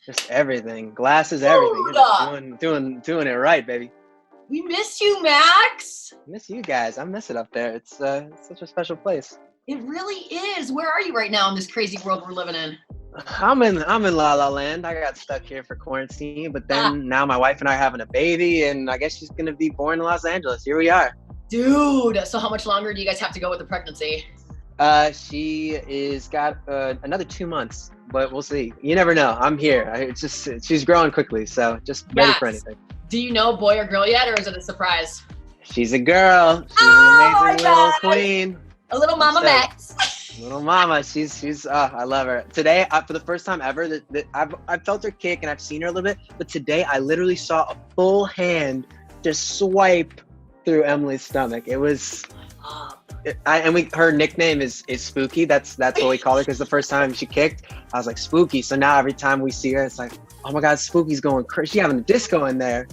Just everything. Glass is everything. You're Dude, just doing it right, baby. we missed you, Max. Miss you guys. I miss it up there. It's such a special place. It really is. Where are you right now in this crazy world we're living in? I'm in La La Land. I got stuck here for quarantine, but then now my wife and I are having a baby, and I guess she's gonna be born in Los Angeles. Here we are. Dude, so how much longer do you guys have to go with the pregnancy? She is got another 2 months, but we'll see. You never know. I'm here. It's just she's growing quickly, so just ready for anything. Do you know boy or girl yet, or is it a surprise? She's a girl. She's an amazing little queen. A little mama Max. Little mama, she's I love her. Today, for the first time ever, that I've felt her kick and I've seen her a little bit, but today I literally saw a full hand just swipe through Emily's stomach. It was, her nickname is Spooky. That's what we call her, because the first time she kicked, I was like, Spooky. So now every time we see her, it's like, oh my God, Spooky's going crazy. She's having a disco in there.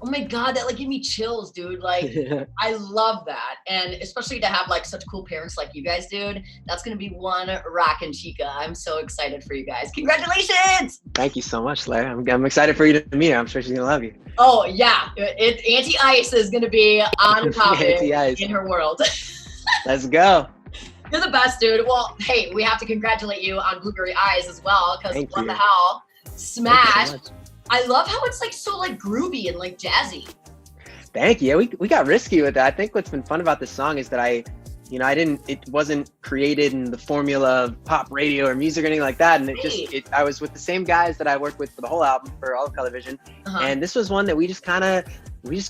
Oh my God, that like gave me chills, dude. Like, I love that. And especially to have like such cool parents like you guys, dude. That's going to be one rockin' chica. I'm so excited for you guys. Congratulations. Thank you so much, Larry. I'm excited for you to meet her. I'm sure she's going to love you. Oh yeah. Auntie Ice is going to be on topic in her world. Let's go. You're the best, dude. Well, hey, we have to congratulate you on Blueberry Eyes as well, because what the hell? Smash. I love how it's like so like groovy and like jazzy. Thank you. Yeah, we got risky with that. I think what's been fun about this song is that it wasn't created in the formula of pop radio or music or anything like that. And I was with the same guys that I worked with for the whole album for All of Colourvision. And this was one that we just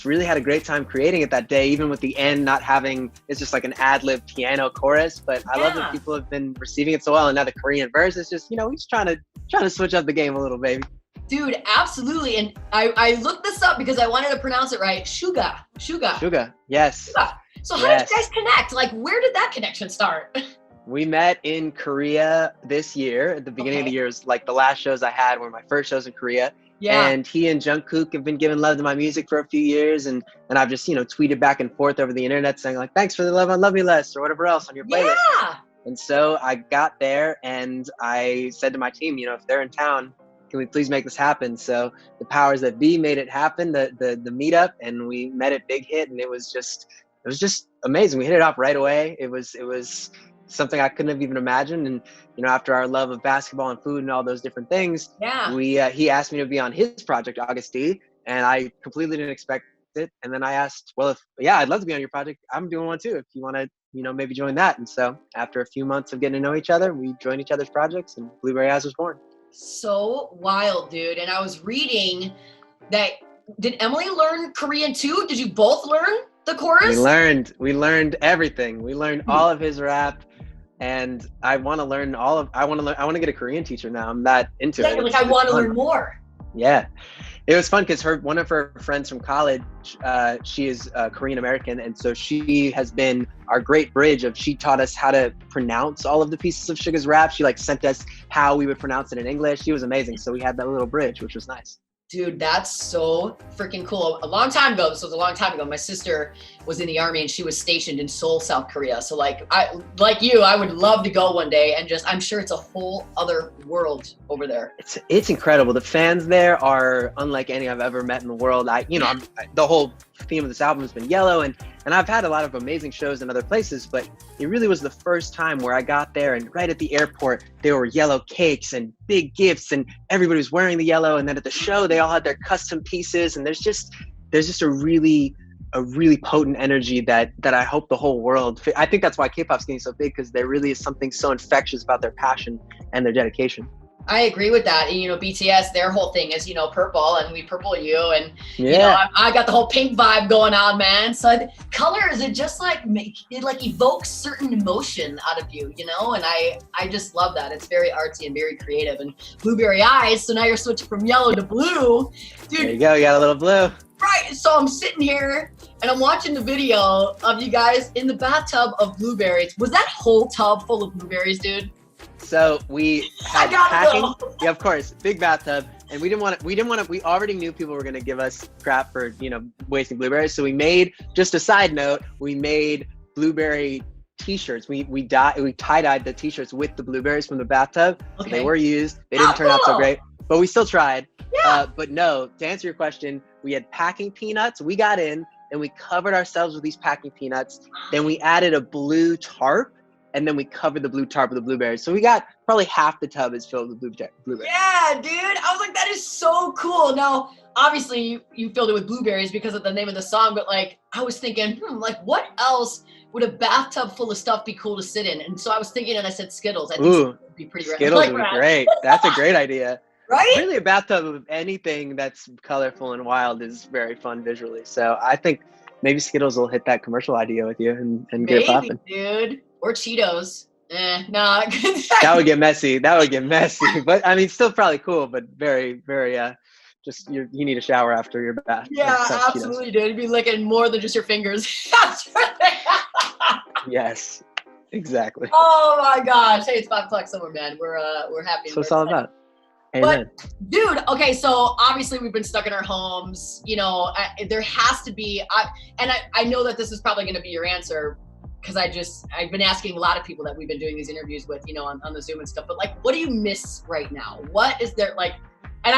really had a great time creating it that day, even with the end not having, it's just like an ad-lib piano chorus. But I love that people have been receiving it so well. And now the Korean verse is just, we're just trying to switch up the game a little, baby. Dude, absolutely. And I looked this up because I wanted to pronounce it right. Suga, yes. Suga. So how did you guys connect? Like, where did that connection start? We met in Korea this year. At the beginning of the year, was like the last shows I had were my first shows in Korea. Yeah. And he and Jungkook have been giving love to my music for a few years. And I've just, tweeted back and forth over the internet saying like, thanks for the love on Love Me Less or whatever else on your playlist. Yeah. And so I got there and I said to my team, if they're in town, can we please make this happen? So the powers that be made it happen, the meetup, and we met at Big Hit, and it was just amazing. We hit it off right away. It was something I couldn't have even imagined. And after our love of basketball and food and all those different things, he asked me to be on his project, August D, and I completely didn't expect it. And then I asked, well, I'd love to be on your project. I'm doing one too. If you want to, maybe join that. And so after a few months of getting to know each other, we joined each other's projects, and Blueberry Eyes was born. So wild, dude. And I was reading that, did Emily learn Korean too? Did you both learn the chorus? We learned everything. We learned all of his rap, and I want to get a Korean teacher now. I'm that into it. Like, I want to learn more. Yeah. It was fun because one of her friends from college, she is Korean American, and so she has been our great bridge she taught us how to pronounce all of the pieces of Suga's rap. She sent us how we would pronounce it in English. She was amazing. So we had that little bridge, which was nice. Dude, that's so freaking cool. A long time ago, my sister was in the army and she was stationed in Seoul, South Korea. So I would love to go one day, and I'm sure it's a whole other world over there. It's incredible. The fans there are unlike any I've ever met in the world. The whole theme of this album has been yellow, and I've had a lot of amazing shows in other places, but it really was the first time where I got there, and right at the airport, there were yellow cakes and big gifts, and everybody was wearing the yellow. And then at the show, they all had their custom pieces, and there's just a really potent energy that I hope the whole world. I think that's why K-pop's getting so big, because there really is something so infectious about their passion and their dedication. I agree with that. And, BTS, their whole thing is, purple, and we purple you. And, I got the whole pink vibe going on, man. So colors, it just evokes certain emotion out of you, and I just love that. It's very artsy and very creative. And Blueberry Eyes, so now you're switching from yellow to blue. Dude, there you go. You got a little blue. Right. So I'm sitting here and I'm watching the video of you guys in the bathtub of blueberries. Was that whole tub full of blueberries, dude? So we had packing. Yeah, of course, big bathtub, and we didn't want to. We already knew people were going to give us crap for wasting blueberries. So we made, just a side note, we made blueberry T-shirts. We tie-dyed the T-shirts with the blueberries from the bathtub. Okay. So they were used. They didn't turn out so great, but we still tried. Yeah. But no, to answer your question, we had packing peanuts. We got in and we covered ourselves with these packing peanuts. Then we added a blue tarp, and then we covered the blue tarp with the blueberries. So we got probably half the tub is filled with blueberries. Yeah, dude. I was like, that is so cool. Now, obviously, you filled it with blueberries because of the name of the song, but like, I was thinking, like, what else would a bathtub full of stuff be cool to sit in? And so I was thinking, and I said Skittles. I think Skittles would be pretty Skittles would be great. That's a great idea. Right? Really, a bathtub of anything that's colorful and wild is very fun visually. So I think maybe Skittles will hit that commercial idea with you and get it popping. Dude. Or Cheetos. Nah. That would get messy. But I mean, still probably cool, but very, very, just you need a shower after your bath. Yeah, absolutely, dude. You'd be licking more than just your fingers. Yes, exactly. Oh my gosh. Hey, it's 5 o'clock somewhere, man. We're happy. So it's all about. Amen. But dude, okay, so obviously we've been stuck in our homes, you know, there has to be, I know that this is probably going to be your answer, because I've been asking a lot of people that we've been doing these interviews with, you know, on the Zoom and stuff, but like, what do you miss right now? What is there like, and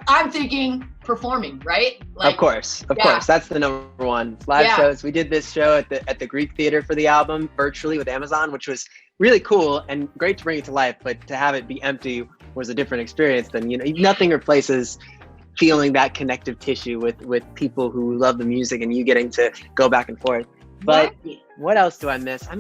I'm thinking performing, right? Like, of course. That's the number one. Live shows. We did this show at the Greek Theater for the album virtually with Amazon, which was really cool and great to bring it to life, but to have it be empty was a different experience than, you know, nothing replaces feeling that connective tissue with people who love the music and you getting to go back and forth. But what else do I miss? I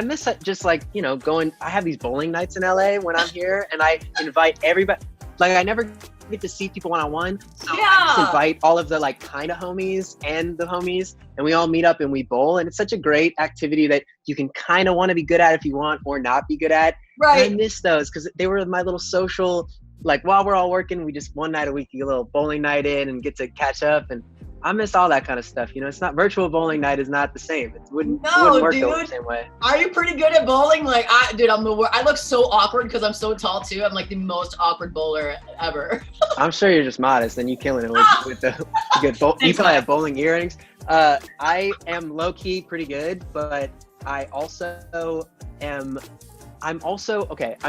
miss just like, you know, I have these bowling nights in LA when I'm here, and I invite everybody. Like, I never get to see people one-on-one. So I just invite all of the like kind of homies and the homies, and we all meet up and we bowl. And it's such a great activity that you can kind of want to be good at if you want, or not be good at. Right. And I miss those because they were my little social, like while we're all working, we just one night a week, get a little bowling night in and get to catch up. And I miss all that kind of stuff. You know, it's not virtual bowling night is not the same. It wouldn't work the same way. Are you pretty good at bowling? Like, I look so awkward because I'm so tall too. I'm like the most awkward bowler ever. I'm sure you're just modest and you killing it with the good bowl. You probably have bowling earrings. I am low key pretty good, but I'm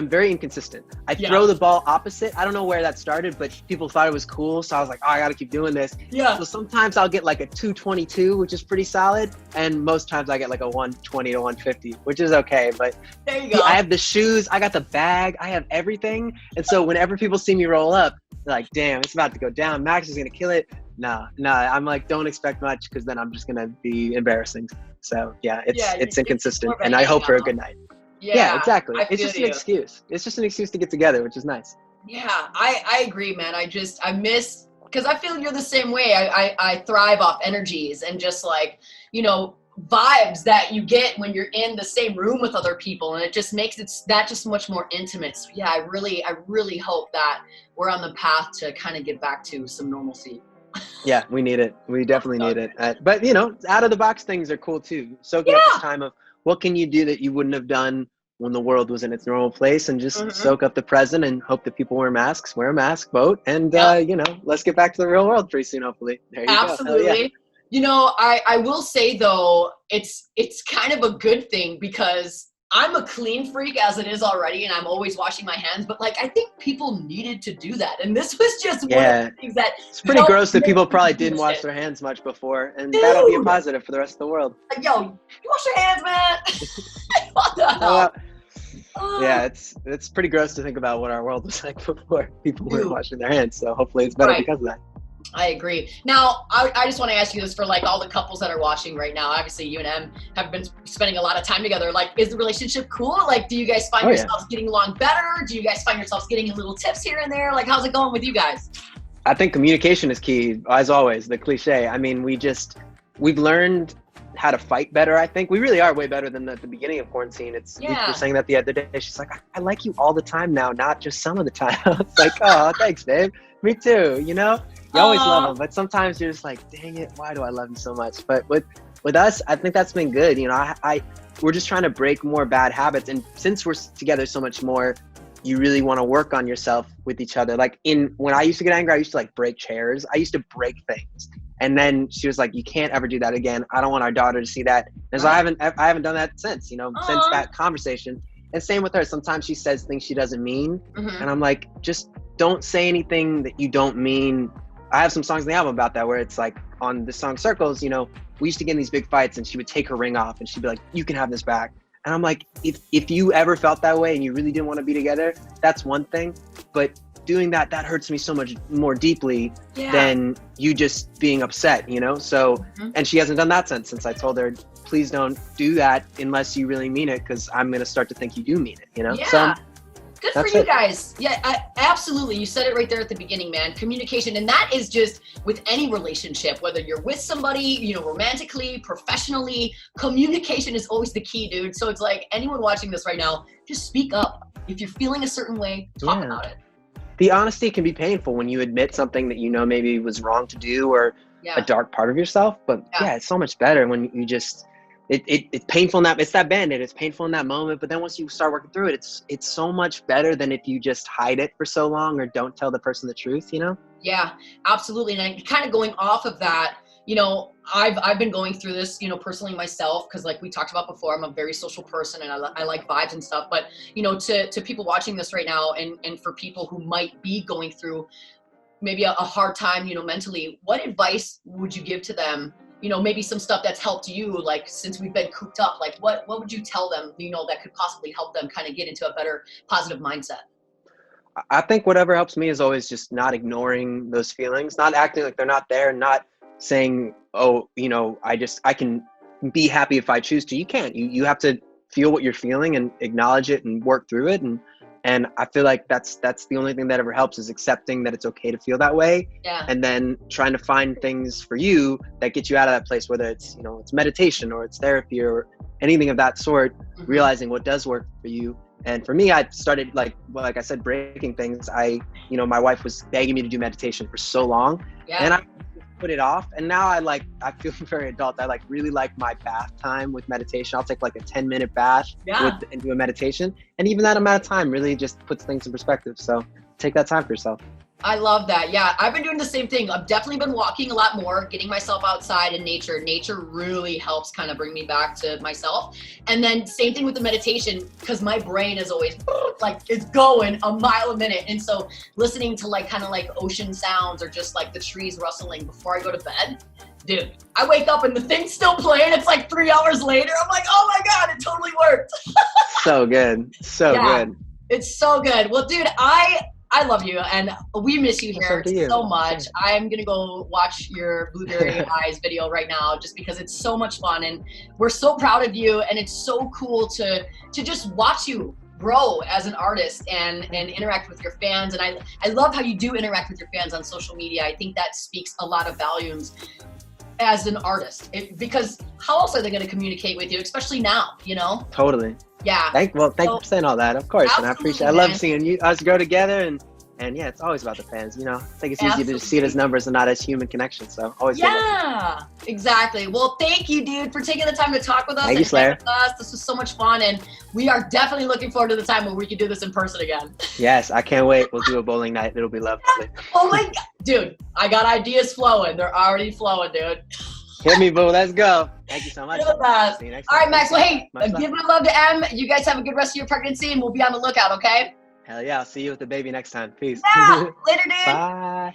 very inconsistent. I throw the ball opposite. I don't know where that started, but people thought it was cool. So I was like, oh, I got to keep doing this. Yeah. So sometimes I'll get like a 222, which is pretty solid. And most times I get like a 120 to 150, which is okay. But there you go. I have the shoes. I got the bag. I have everything. And so whenever people see me roll up, they're like, damn, it's about to go down. Max is going to kill it. Nah. I'm like, don't expect much because then I'm just going to be embarrassing. So yeah, it's inconsistent. And I hope for a good night. Yeah, exactly. It's just an excuse. It's just an excuse to get together, which is nice. Yeah, I agree, man. I miss, because I feel you're the same way. I thrive off energies and just like, you know, vibes that you get when you're in the same room with other people, and it just makes that just much more intimate. So yeah, I really hope that we're on the path to kind of get back to some normalcy. Yeah, we need it. We definitely need it. But you know, out of the box things are cool too. Soaking up this time of what can you do that you wouldn't have done when the world was in its normal place, and just soak up the present and hope that people wear a mask, vote, and you know, let's get back to the real world pretty soon, hopefully. There you go. Absolutely. You know, I will say though, it's kind of a good thing because I'm a clean freak as it is already, and I'm always washing my hands, but like, I think people needed to do that. And this was just one of the things that it's pretty gross that people probably didn't wash their hands much before, and that'll be a positive for the rest of the world. Like, yo, you wash your hands, man. What the hell? Yeah, it's pretty gross to think about what our world was like before people weren't washing their hands. So hopefully it's better because of that. I agree. Now, I just want to ask you this for like all the couples that are watching right now. Obviously, you and Em have been spending a lot of time together. Like, is the relationship cool? Like, do you guys find yourselves getting along better? Do you guys find yourselves getting little tips here and there? Like, how's it going with you guys? I think communication is key, as always, the cliche. I mean, we've learned how to fight better. I think we really are way better than at the beginning of quarantine. We were saying that the other day. She's like, I like you all the time now, not just some of the time. It's like, oh, thanks, babe. Me too. You know, you always love them, but sometimes you're just like, dang it, why do I love you so much? But with us, I think that's been good. You know, we're just trying to break more bad habits, and since we're together so much more, you really want to work on yourself with each other. Like when I used to get angry, I used to like break chairs. I used to break things. And then she was like, you can't ever do that again. I don't want our daughter to see that. And so I haven't done that since, you know, since that conversation. and same with her. Sometimes she says things she doesn't mean. Mm-hmm. And I'm like, just don't say anything that you don't mean. I have some songs in the album about that, where it's like on the song Circles, you know, we used to get in these big fights and she would take her ring off and she'd be like, you can have this back. And I'm like, if you ever felt that way and you really didn't want to be together, that's one thing. But doing that hurts me so much more deeply than you just being upset, you know? So, and she hasn't done that since I told her, please don't do that unless you really mean it, because I'm going to start to think you do mean it, you know? Yeah. So, good for you guys. Yeah, absolutely. You said it right there at the beginning, man. Communication. And that is just with any relationship, whether you're with somebody, you know, romantically, professionally, communication is always the key, dude. So it's like anyone watching this right now, just speak up. If you're feeling a certain way, talk about it. The honesty can be painful when you admit something that you know maybe was wrong to do, or a dark part of yourself. But it's so much better when you just, it's painful in that, it's that Band-Aid, it's painful in that moment, but then once you start working through it, it's so much better than if you just hide it for so long or don't tell the person the truth, you know? Yeah, absolutely. And kind of going off of that, you know, I've been going through this, you know, personally myself, because like we talked about before, I'm a very social person and I like vibes and stuff. But, you know, to people watching this right now, and for people who might be going through maybe a hard time, you know, mentally, what advice would you give to them? You know, maybe some stuff that's helped you, like since we've been cooped up, like what would you tell them, you know, that could possibly help them kind of get into a better positive mindset? I think whatever helps me is always just not ignoring those feelings, not acting like they're not there, not saying, oh, you know, I can be happy if I choose to. You can't. You have to feel what you're feeling and acknowledge it and work through it. And I feel like that's the only thing that ever helps, is accepting that it's okay to feel that way. Yeah. And then trying to find things for you that get you out of that place, whether it's, you know, it's meditation or it's therapy or anything of that sort, realizing what does work for you. And for me, I started like I said, breaking things. You know, my wife was begging me to do meditation for so long, and I put it off. And now I feel very adult. I really like my bath time with meditation. I'll take like a 10-minute bath and do a meditation. And even that amount of time really just puts things in perspective. So take that time for yourself. I love that. Yeah, I've been doing the same thing. I've definitely been walking a lot more, getting myself outside in nature. Nature really helps kind of bring me back to myself. And then same thing with the meditation, because my brain is always like, it's going a mile a minute. And so listening to like kind of like ocean sounds or just like the trees rustling before I go to bed, dude, I wake up and the thing's still playing. It's like 3 hours later. I'm like, oh my God, it totally worked. So good. So good. It's so good. Well, dude, I love you, and we miss you here so much. I'm going to go watch your Blueberry Eyes video right now, just because it's so much fun, and we're so proud of you, and it's so cool to just watch you grow as an artist and interact with your fans. And I love how you do interact with your fans on social media. I think that speaks a lot of volumes as an artist, because how else are they going to communicate with you, especially now, you know? Totally. Yeah. Thank you for saying all that, of course. And I appreciate it. I love seeing us grow together, and yeah, it's always about the fans, you know? I think it's easy to just see it as numbers and not as human connection. So always. Yeah, exactly. Well, thank you, dude, for taking the time to talk with us. Thank you, Slayer. This was so much fun, and we are definitely looking forward to the time when we can do this in person again. Yes, I can't wait. We'll do a bowling night. It'll be lovely. Oh my God. Dude, I got ideas flowing. They're already flowing, dude. Hit me, boo. Let's go. Thank you so much. See you next time. All right, Max. Well, hey, give my love to M. You guys have a good rest of your pregnancy, and we'll be on the lookout, okay? Hell yeah. I'll see you with the baby next time. Peace. Yeah. Later, dude. Bye.